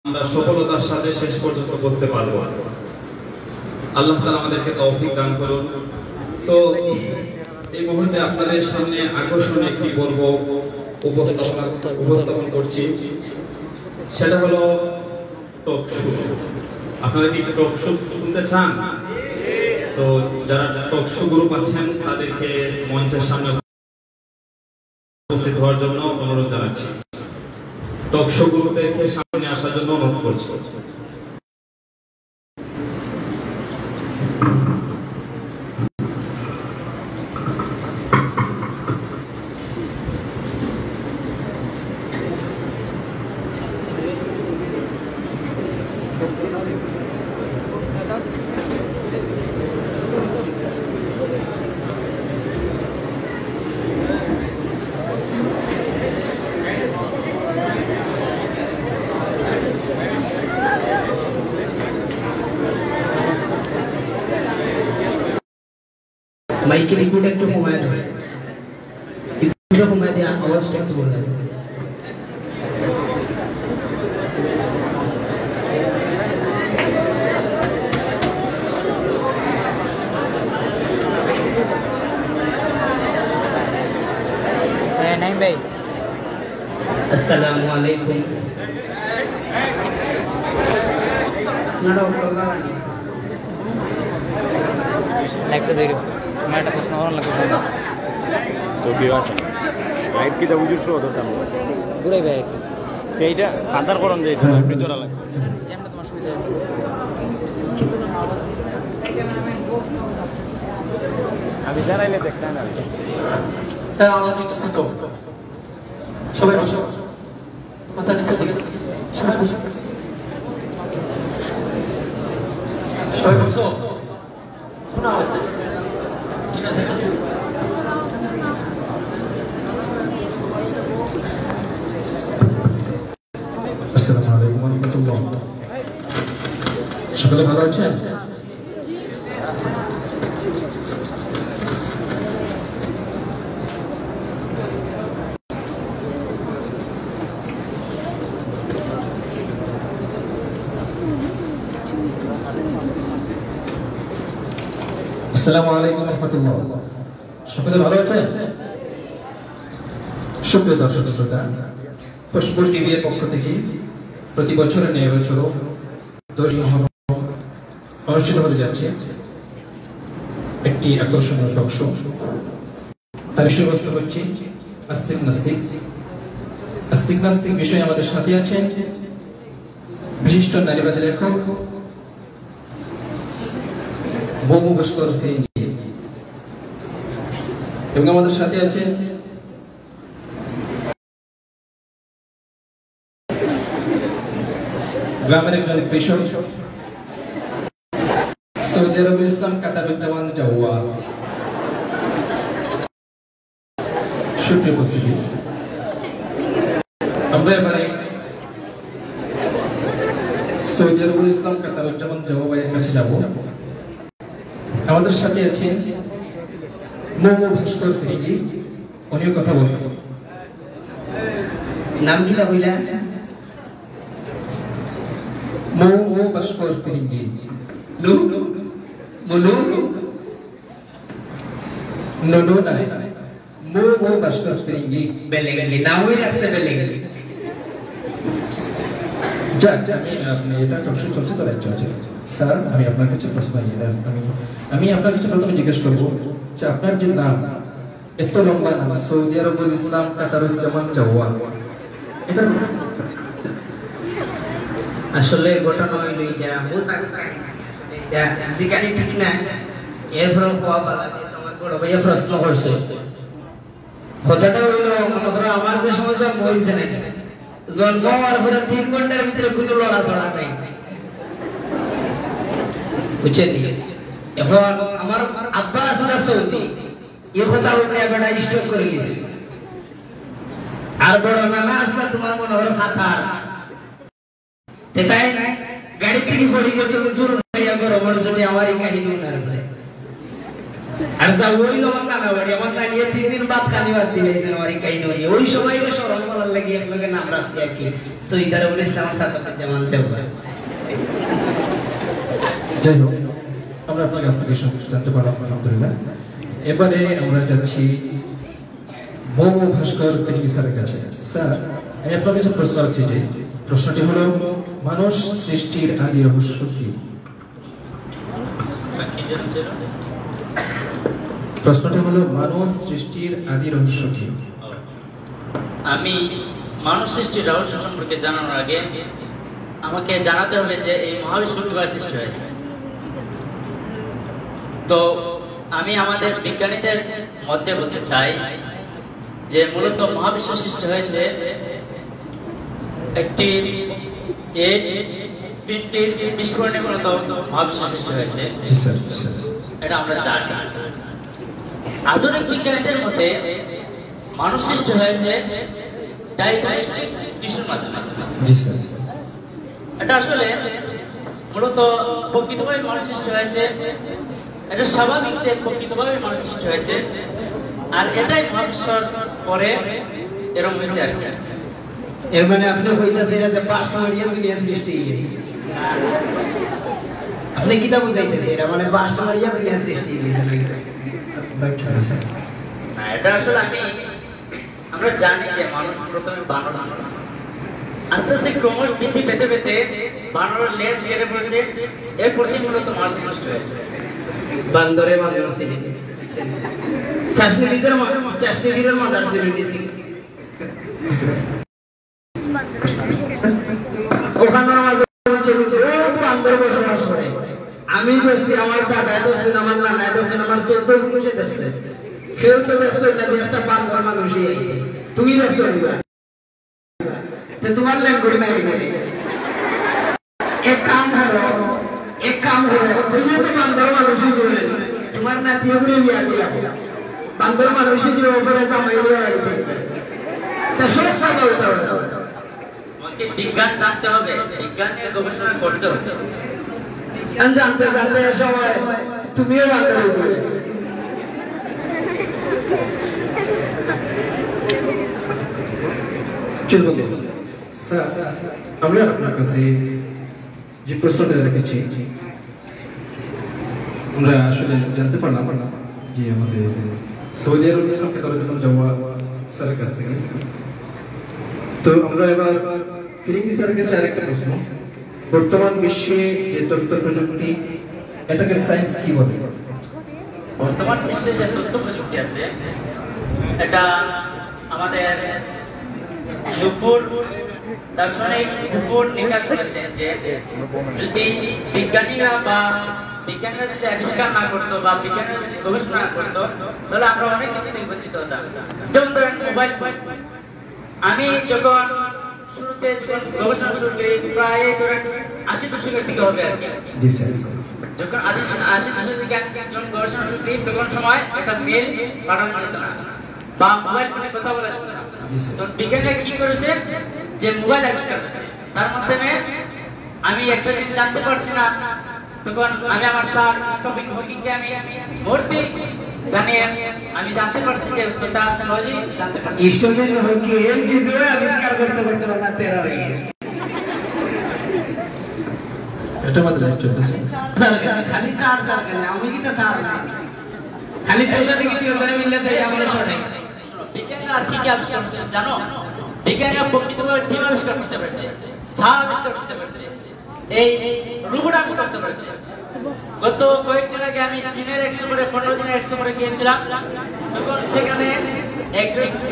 আমরা সফলতার সাথে শেষ পর্যন্ত বসতে পারবো। আল্লাহ তাআলা আমাদেরকে তৌফিক দান করুন। তো এই মুহূর্তে আপনাদের সামনে আকর্ষণীয় একটি পর্ব উপস্থাপন করছি, সেটা হলো টক শো। আপনারা কি টক শো শুনতে চান? তো যারা টক শো গ্রুপ আছেন তাদেরকে মঞ্চের সামনে উপস্থিত হওয়ার জন্য অনুরোধ জানাচ্ছি। টক শো গ্রুপকে সামনে আসার জন্য অনুরোধ করছি। মাইকের ইকুটা একটু কমায় দেয়, ইকুটা কমায় দিয়ে আওয়াজটা একটু বলে দেয়। নাইম ভাই, আসসালামু আলাইকুম। লাগতে দেরি मैं একটা প্রশ্ন করার লাগবে তো ভিউয়ার্স লাইভ কি দা বুঝছো ধরতাম ঘুরে ভাই তো এইটা ফাদার করন যাই তো ভিতরে লাগে যেমন তোমার সুবিধা আমি জানাইলে দেখতাম না তার আওয়াজ হচ্ছে তো সবাই বসো, মাথা নিচে দিকে সবাই বসো, সবাই বসো, কোন আওয়াজ নেই, ঠিক আছে? আসসালামু আলাইকুম ওয়া রাহমাতুল্লাহ। সকলে ভালো আছেন? আসসালামু আলাইকুম ওয়া রাহমাতুল্লাহ। সকলে ভালো আছেন? সুপ্রিয় দর্শক শ্রোতা, খুশবু টিভি এর পক্ষ থেকে প্রতি বছরের ন্যায় বছরও 10 নভেম্বর অনুষ্ঠিত হতে যাচ্ছে একটি আকর্ষণীয় টক শো। তার বিষয়বস্তু হচ্ছে আস্তিক নাস্তিক। আস্তিক নাস্তিক বিষয়ে আমাদের সাথে আছেন বিশিষ্ট নারীবাদী লেখক মমু ভাস্কর ফিরিঙ্গি, এবং আমাদের সাথে আছেন গ্রামের একজন কৃষক সৌদি আরবের ইসলাম কাতারুজ্জামান জাওয়া। সুপ্রিয় উপস্থিতি, আমরা এবারে সৌদি আরবের ইসলাম কাতারুজ্জামান জাওয়া ভাইয়ের কাছে যাব। আমাদের সাথে আছেন মমু ভাস্কর ফিরিঙ্গি, উনিও কথা বলবেন। নাম কি বললা? মমু ভাস্কর ফিরিঙ্গি। নো মনো নো নো নাই, মমু ভাস্কর ফিরিঙ্গি বেলেগলি নামই রাখতে বেলেগলি। যাক, আপনি এটা টকশো চলছে তো রাজ্য আছে। স্যার, আমি আপনার কাছে প্রশ্ন আমি আপনার কাছে প্রথমে জিজ্ঞেস করবো যে আপনার যে নাম, এত লম্বা নাম সৌদি আরবুল ইসলাম কাতারুজ্জামান জাওয়া, এটা আসলে ঘটনা হইল এটা যেখানে ঠিক না এরপর হওয়া পালা যে তোমার বড় ভাইয়া প্রশ্ন করছে। কথাটা হইল, মনে করো আমার যে সমস্যা হয়েছে না, জন্ম হওয়ার পরে 3 ঘন্টার ভিতরে কোনো লড়াচড়া নাই, বুঝছেন? এখন আমার আব্বা আসলে সৌদি, এ কথা উঠে বেটা স্টক করে গেছে। আর বড় নানা আসলে তোমার মনে হলো খাতার তাই গাড়ি থেকে পড়ে গেছে, আমার কাহিনী। আর আর যা ওই লবণ না বাড়ি আমার দাঁড়িয়ে 3 দিন বাদ খালি বাদ দিয়েছেন আমার এই কাহিনী ওই সময় সরল বলার লাগি এক লগে নাম রাখছি আর কি সৈয়দার বলে ইসলাম সাদাত জামান চাওয়া যাই হোক আমরা আপনার কাছ থেকে জানতে পারলাম আলহামদুলিল্লাহ। এবারে আমরা যাচ্ছি মোমো ভাস্কর ফিরিঙ্গি স্যারের কাছে। স্যার, আমি আপনার কাছে প্রশ্ন রাখছি যে প্রশ্নটি হলো মানুষ সৃষ্টির আদি রহস্য কি? প্রশ্নটি হলো মানুষ সৃষ্টির আদি রহস্য কি? আমি মানুষ সৃষ্টির রহস্য সম্পর্কে জানানোর আগে আমাকে জানাতে হবে যে এই মহাবিশ্ব কিভাবে সৃষ্টি হয়েছে। তো আমি আমাদের বিজ্ঞানীদের মধ্যে বলতে চাই যে মূলত মহাবিশ্ব সৃষ্টি হয়েছে একটি বিস্ফোরণে মূলত মহাবিশ্ব সৃষ্টি হয়েছে, জি স্যার, স্যার। এটা আমরা জানি। আধুনিক বিজ্ঞানীদের মতে মানুষ সৃষ্টি হয়েছে ডাইনামিক টিস্যুর মাধ্যমে। জি স্যার। এটা আসলে মূলত প্রকৃতভাবে মানুষ সৃষ্টি হয়েছে, এটা স্বাভাবিক যে প্রকৃতভাবে মানুষ সৃষ্টি হয়েছে, আর এটাই মহাবিশ্বর পরে এরকম হয়েছে আর কি। এর মানে আপনি কইতাছেন যে 5 মারিয়া দুনিয়া সৃষ্টি হইছে, আপনি কি তা বুঝাইতেছেন? এর মানে 5 মারিয়া দুনিয়া সৃষ্টি হইছে না? এটা আসলে আমরা জানি যে মানুষ প্রথমে বানর ছিল, আস্তে আস্তে ক্রমশ বৃদ্ধি পেতে পেতে বানরের লেজ কেটে পড়েছে, এরপর থেকে মূলত মানুষ সৃষ্টি হয়েছে। বান্দরে বান্দর ছিল, চাষনিদের মাদার ছিল দিছি ওখানে আমাদের বান্দর বসবাস করে। আমি বলছি আমার দাদা দোষেন, আমার নানা দোষেন, আমার 14 পুরুষে দোষেন, কেউ তো ব্যস্ত একটা বান্দর মানুষই। তুমি ব্যস্ত তোমার ল্যাঙ্গুয়েজ নাই, এক কাম হলো তুমি তো বান্দর মানুষই বললেন, তোমার নাতিও করে বিয়া দিয়া বান্দর মানুষই যে ওপরে জামাই দেওয়া বাড়িতে তা সব কথা হতে হবে। আমাকে বিজ্ঞান জানতে হবে, বিজ্ঞান নিয়ে গবেষণা করতে হবে। বিজ্ঞান জানতে জানতে সবাই তুমিও বান্দর হইবে। স্যার, আমরা আপনার কাছে যে প্রশ্নটা রেখেছি, আমরা আসলে জানতে পারলাম যে আমাদের সৌদি আরব ইসলাম খেতাবুল জাওয়া স্যারের কাছ থেকে। তো আমরা এবার ফিরিঙ্গি স্যারের কাছে আরেকটা প্রশ্ন, বর্তমান বিশ্বে যে তথ্য প্রযুক্তি, এটাকে সায়েন্স কি বলে? বর্তমান বিশ্বে যে তথ্য প্রযুক্তি আছে, এটা আমাদের দার্শনিক উপর নিকাশ করেছেন যে যদি বিজ্ঞানীরা যদি আবিষ্কার না করতো বা বিজ্ঞানীরা যদি গবেষণা না করতো, তাহলে আমরা অনেক কিছু থেকে বঞ্চিত হতাম। যেমন ধরেন মোবাইল ফোন। আমি যখন গবেষণা শুরু করি প্রায় ধরেন 80 দশকের দিকে হবে আর কি। যখন 80 দশকের দিকে যখন গবেষণা শুরু করি, তখন সময় একটা মেল পাঠানো যেত না বা মোবাইল ফোনে কথা বলা যেত না। তো বিজ্ঞানীরা কি করেছে যে মোবাইল আবিষ্কার করেছে, তার মাধ্যমে আমি একটা জিনিস জানতে পারছি না, তখন আমি আমার স্যার স্টপিং হকিংকে আমি ভর্তি জানিয়ে আমি জানতে পারছি যে উত্তরটা সহজেই জানতে পারছি। স্টপিং হকি এর ভিডিও আবিষ্কার করতে করতে না 13 হয়ে গেছে। এটা আমাদের লাইভ চলতেছে। খালি স্যার কেন আমি কি তা স্যার না, খালি তোমরা দেখি কি করে মিললে তাই আমরা সরে। বিজ্ঞানীরা আর কি কি আবিষ্কার করতে জানো? বিজ্ঞানীরা প্রকৃতভাবে ডিম আবিষ্কার করতে পারছে, ঝাঁ আবিষ্কার করতে পারছে, এই রোবট আবিষ্কার করতে পারছে। গত কয়েকদিন আগে আমি চীনের 15 দিনের এক্সপোরে গিয়েছিলাম, তখন সেখানে এক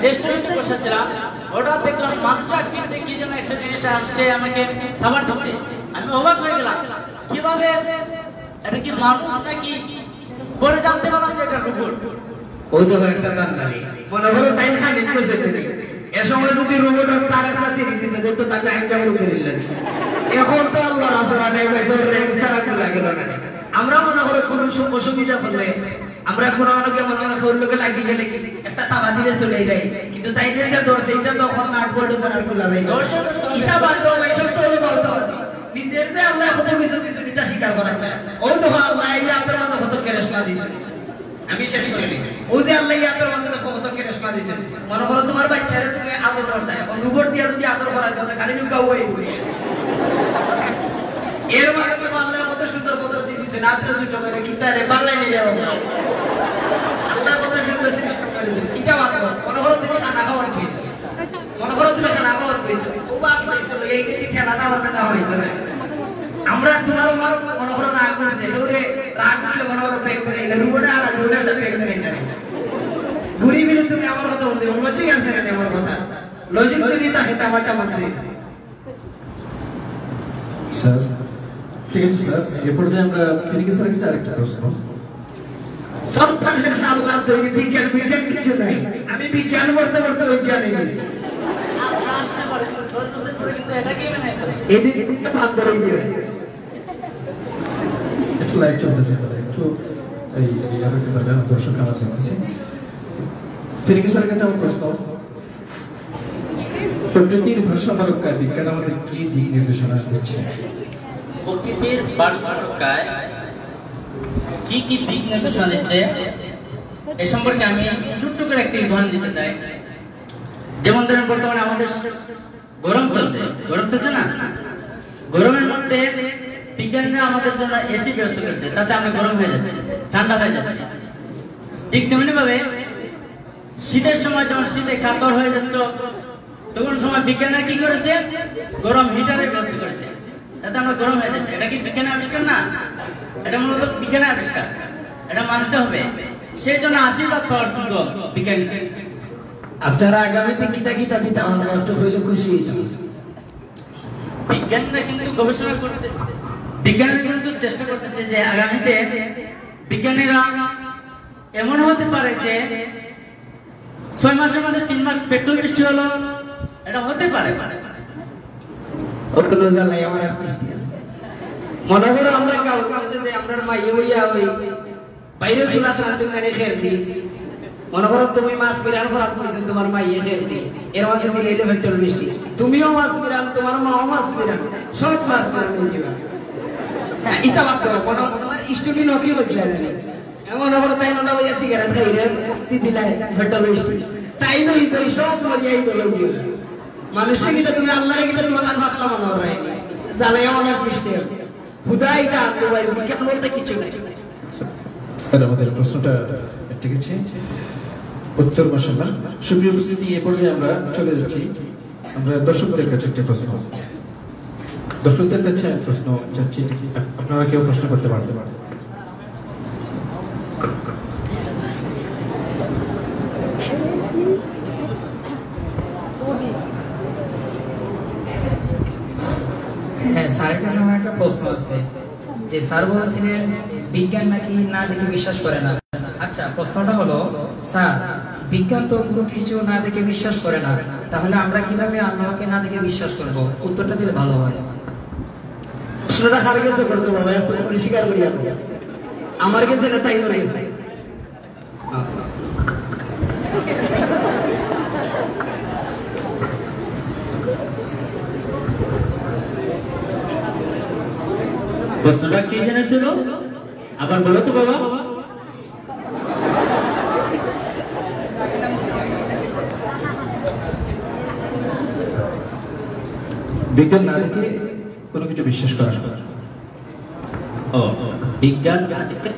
রেস্টুরেন্টে বসেছিলাম, হঠাৎ দেখলাম মানুষের কিনতে কি যেন একটা জিনিস আসছে, আমাকে খাবার দিচ্ছে। আমি অবাক হয়ে গেলাম, কিভাবে এটা কি মানুষ নাকি? পরে জানতে পারলাম যে এটা রোবট। ওই তো একটা বাঙালি মনে হলো টাইম খালি দিতেছে তিনি। এ সময় যদি রোবট তার কাছে দিতে যেত তাকে একটা বলে দিলেন। এখন তো আল্লাহ রাসূলের নেমে রেং সারা লাগে না। আমরা মনে করে কোন অসুবিধা হলে আমরা কোন অনেকে মনে করে লোকে লাগি গেলে একটা তাবা দিলে চলে যায়, কিন্তু তাইদের যে দর্শে এটা তখন নাট বলতে করার কোলা যায়। এটা বাধ্য এইসব তো হলো বলতে হবে নিজের যে আল্লাহ কত কিছু কিছু নিতে স্বীকার করা যায়। ও তো আল্লাহ এই আপনার মতো কত কেরেশমা দিয়েছে। আমি শেষ করে দিই। ওই যে আল্লাহ ইয়াদের মাধ্যমে কত কেরেশমা দিয়েছেন, মনে করো তোমার বাচ্চারে তুমি আদর করতে, এখন রোবট দিয়ে যদি আদর করা যায় খালি নুকা ওই এর মাধ্যমে আল্লাহ কত সুন্দর পদ্ধতি দিয়েছেন, আত্রে ছোট করে কিতারে বাংলায় নিয়ে যাবো, আল্লাহ কত সুন্দর সৃষ্টি করেছেন। এটা মাত্র মনে করো তুমি খানা খাওয়ার দিয়েছো, মনে করো তুমি খানা খাওয়ার দিয়েছো, ও বাপ লাগছিল এই যে ঠেলাটা আমার না হইতো না। আমরা তোমার মনে করো রাগ করছে, ওরে রাগ করলে মনে করো পেক করে এটা রুবটা আর রুবটা পেক করে এটা ঘুরি ফিরে তুমি আমার কথা বলতে লজিক আছে না আমার কথা, লজিক যদি থাকে টামাটা মাত্র। স্যার ঠিক আছে স্যার, এ পর্যায়ে আমরা ফিনিক্স স্যারের কাছে আরেকটা প্রশ্ন। সব মানুষের সাল করতে হবে, বিজ্ঞান বিজ্ঞান কিছু নাই, আমি বিজ্ঞান পড়তে পড়তে বিজ্ঞানী নেই এদিকে ভাগ করে দিয়ে একটু লাইভ চলতেছে, একটু এই আরেকটু দরকার, দর্শক আমার দেখতেছি। ফিনিক্স স্যারের কাছে আমার প্রশ্ন, প্রকৃতির ভাষা রক্ষায় বিজ্ঞান আমাদের কি দিক নির্দেশনা দিচ্ছে? প্রকৃতির ভাষা রক্ষায় কি কি দিক নির্দেশনা দিচ্ছে এ সম্পর্কে আমি ছোট্ট করে একটি উদাহরণ দিতে চাই। যেমন ধরেন বর্তমানে আমাদের গরম চলছে না, গরমের মধ্যে বিজ্ঞানীরা আমাদের জন্য এসি ব্যবস্থা করেছে, তাতে আমরা গরম হয়ে যাচ্ছে, ঠান্ডা হয়ে যাচ্ছে। ঠিক তেমনি ভাবে শীতের সময় যেমন শীতে কাতর হয়ে যাচ্ছে, তখন সময় বিজ্ঞানীরা কি করেছে, গরম হিটারের ব্যবস্থা করেছে, তাতে আমরা গরম হয়ে যাচ্ছে। এটা কি বিজ্ঞানের আবিষ্কার না? এটা মূলত বিজ্ঞানের আবিষ্কার, এটা মানতে হবে। সেই জন্য আশীর্বাদ পাওয়ার যোগ্য বিজ্ঞানী। আপনারা আগামীতে কিতা কিতা দিতে আমার নষ্ট হইলে খুশি হয়ে যাবেন। বিজ্ঞানীরা কিন্তু গবেষণা করতে, বিজ্ঞানীরা কিন্তু চেষ্টা করতেছে যে আগামীতে বিজ্ঞানীরা এমন হতে পারে যে 6 মাসের মধ্যে 3 মাস পেট্রোল বৃষ্টি হলো, এটা হতে পারে। মনে করো আমরা আপনার মাইয়ে হইয়া ওই বাইরে চুলা তুমি খেলছি, মনে করো তুমি মাছ বিরান খারাপ করেছেন, তোমার মাইয়ে খেলছি, এর মাঝে দিলে এটা পেট্রোল বৃষ্টি, তুমিও মাছ বিরান, তোমার মাও মাছ বিরান, সব মাছ বিরান হয়ে যাবে। ইটা ভাবতে হবে তোমার স্টুডেন্ট কি বলছিলেন, মনে করো তাই মনে হয় সিগারেট খাইলে দিদিলাই পেট্রোল বৃষ্টি, তাই নই তো সব মরিয়াই দল মানুষের গীতা তুমি আল্লাহর গীতা তোমার ভাবলাম মনে হয় জানাই আমার চেষ্টা খুদাই কা মোবাইল বিজ্ঞান বলতে কিছু নাই। স্যার আমাদের প্রশ্নটা ঠিক আছে, উত্তর মাশাআল্লাহ। সুপ্রিয় উপস্থিতি, এ পর্যায়ে আমরা চলে যাচ্ছি আমরা দর্শকদের কাছে একটা প্রশ্ন, দর্শকদের কাছে প্রশ্ন চাচ্ছি, আপনারা কেউ প্রশ্ন করতে পারতে পারেন। হ্যাঁ, স্যারের কাছে আমার একটা প্রশ্ন আছে যে স্যার বলছিলেন বিজ্ঞান নাকি না দেখে বিশ্বাস করে না। আচ্ছা, প্রশ্নটা হলো স্যার বিজ্ঞান তো কোনো কিছু না দেখে বিশ্বাস করে না, তাহলে আমরা কিভাবে আল্লাহকে না দেখে বিশ্বাস করব? উত্তরটা দিলে ভালো হয়। প্রশ্নটা কার কাছে করতে বাবা, একটু স্বীকার করি আমার কাছে না, তাই নয়। প্রশ্নটা কি জেনেছিল আবার বলো তো বাবা। বিজ্ঞান না দেখে কোনো কিছু বিশ্বাস করা না। ও বিজ্ঞান না দেখে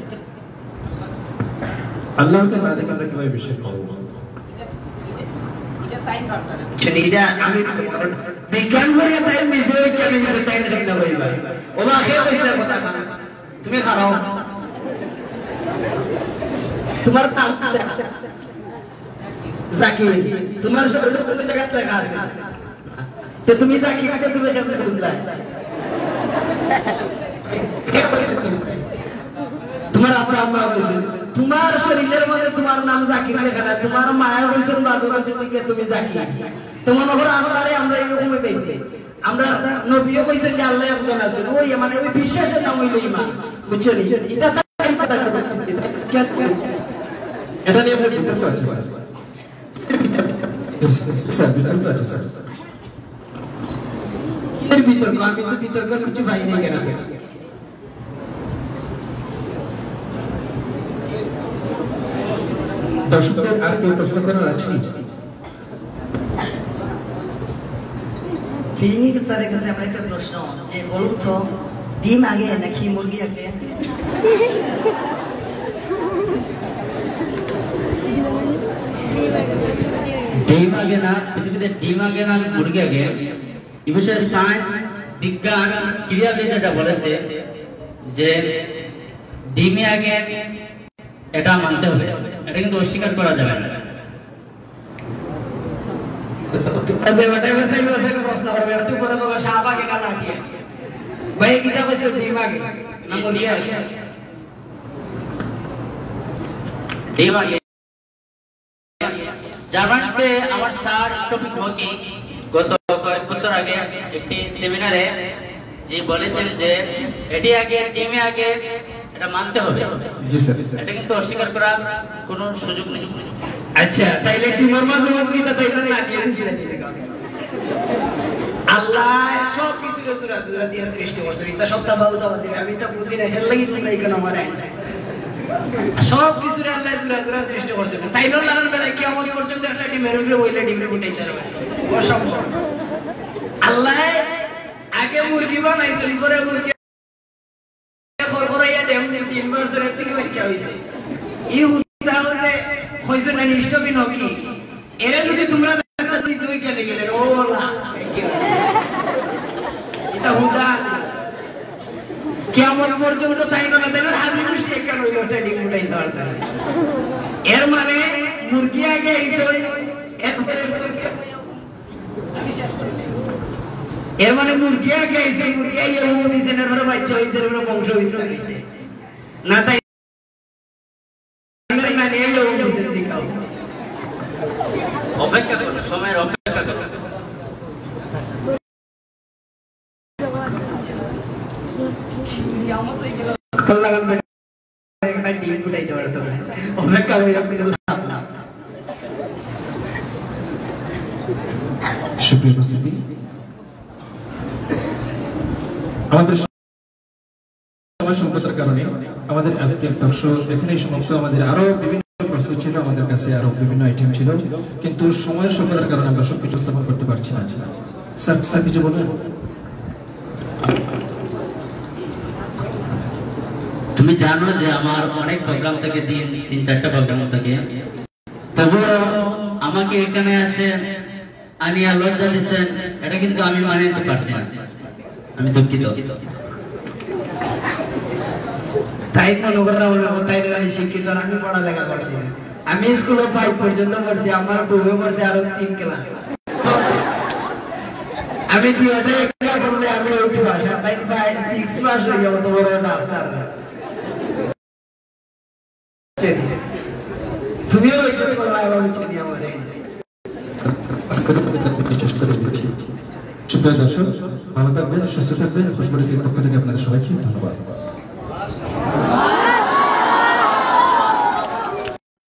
আল্লাহকে না দেখে আমরা কিভাবে বিশ্বাস করব? আমি বিজ্ঞান হয়ে তাই নিজে কেন নিজে তাই না হইবা ওবা খেয়ে কইলা কথা খানা তুমি খারাও তোমার নাম জাকির, তোমার শরীরে কোন জায়গায় লেখা আছে তো তুমি জাকির কে তুমি কেমনে বুঝলা? তোমার আপনার আম্মা হয়েছে, তোমার শরীরের মধ্যে তোমার নাম জাকির লেখা না, তোমার মায়ের হয়েছে বাদুর দিকে তুমি জাকির। তোমার নগর আল্লাহরে আমরা এরকমই পেয়েছি, আমরা নবীও কইছেন যে আল্লাহ একজন আছেন, ওই মানে ওই বিশ্বাসের নাম হইল ঈমান, বুঝছো নি? এটা এটা নিয়ে আপনার বিতর্ক আছে স্যার, স্যার বিতর্ক আছে স্যার। এর বিতর্ক আমি তো বিতর্ক কিছু পাই নাই কেন? দর্শকদের আর কেউ প্রশ্ন করার আছে? ফিরিঙ্গি স্যারের কাছে আমার একটা প্রশ্ন, যে বলুন তো ডিম আগে নাকি মুরগি আগে? ডিম আগে না, পৃথিবীতে ডিম আগে না মুরগি আগে, এই বিষয়ে সায়েন্স, বিজ্ঞান, ক্রিয়াবিদ এটা বলেছে যে ডিমে আগে, এটা মানতে হবে, এটা কিন্তু অস্বীকার করা যাবে না। জার্মানিতে আমার স্যার স্টপিক হকি গত কয়েক বছর আগে একটি সেমিনারে যে বলেছেন যে এটি আগে, ডিমে আগে, এটা মানতে হবে। জি স্যার। এটা কিন্তু অস্বীকার করার কোনো সুযোগ নেই। আচ্ছা, তাইলে টিমের মাঝে মুরগিটা তাইলে না দিয়ে দিছিলেন? আল্লাহ সব কিছু সুরা সুরা দিয়ে সৃষ্টি করছেন, এটা সবটা বাবু দাওয়া দিবে, আমি তো বুঝি না, হেল লাগি তুমি কেন আমারে সব কিছু আল্লাহ সুরা সুরা সৃষ্টি করছেন, তাইলে লাগার বেলায় কিয়ামত পর্যন্ত একটা ডিমের উপরে বইলে ডিমে উঠাইতে পারবে অসম্ভব। আল্লাহ আগে মুরগি বানাইছেন, পরে মুরগি খরখরাইয়া ডিম 3 বছরের থেকে বাচ্চা হইছে। এই উদাহরণে হইছে না নিষ্ঠবি নকি, এরা যদি তোমরা তুই কেন গেলেন ও আল্লাহ, এটা হুদা কিয়ামত পর্যন্ত তাই না দেন হাবি মিস্টেক কেন হইলো ট্রেডিং উঠাই দরকার। এর মানে মুরগি আগে এর মানে মুরগি আগে আইছে, মুরগি আগে দিয়েছে, এর বাচ্চা হয়েছে, এর বংশ হয়েছে না, তাই অপেক্ষা করো, সময়ের অপেক্ষা করো। সুপ্রিয় উপস্থিতি, আমাদের সময় সংকটের কারণে আমাদের আজকের দর্শক এখানেই সমাপ্ত। আমাদের আরো বিভিন্ন প্রশ্ন ছিল, আমাদের কাছে আরো বিভিন্ন আইটেম ছিল, কিন্তু সময়ের সংকটের কারণে আমরা সবকিছু স্থাপন করতে পারছি না। স্যার কিছু বলবেন? তুমি জানো যে আমার অনেক প্রোগ্রাম থাকে, 3-4টা প্রোগ্রাম থাকে, তবুও আমাকে এখানে আসে আনিয়া লজ্জা দিচ্ছেন, এটা কিন্তু আমি মানে নিতে পারছি না, আমি দুঃখিত। তাই মনে করা হলো তাই আমি শিক্ষিত, আমি পড়ালেখা করছি, আমি স্কুলে 5 পর্যন্ত পড়ছি, আমার বউও পড়ছে আরো 3 ক্লাস। আমি দিওতে একটা করলে আমি উঠি ভাষা, তাই 6 মাস হয়ে গেল তো বড় না স্যার। তুমিও ওইটা করলা এবং চিনি আমারে। সুপ্রিয় দর্শক, ভালো থাকবেন, সুস্থ থাকবেন। খুশবুরির পক্ষ থেকে আপনাদের সবাইকে ধন্যবাদ।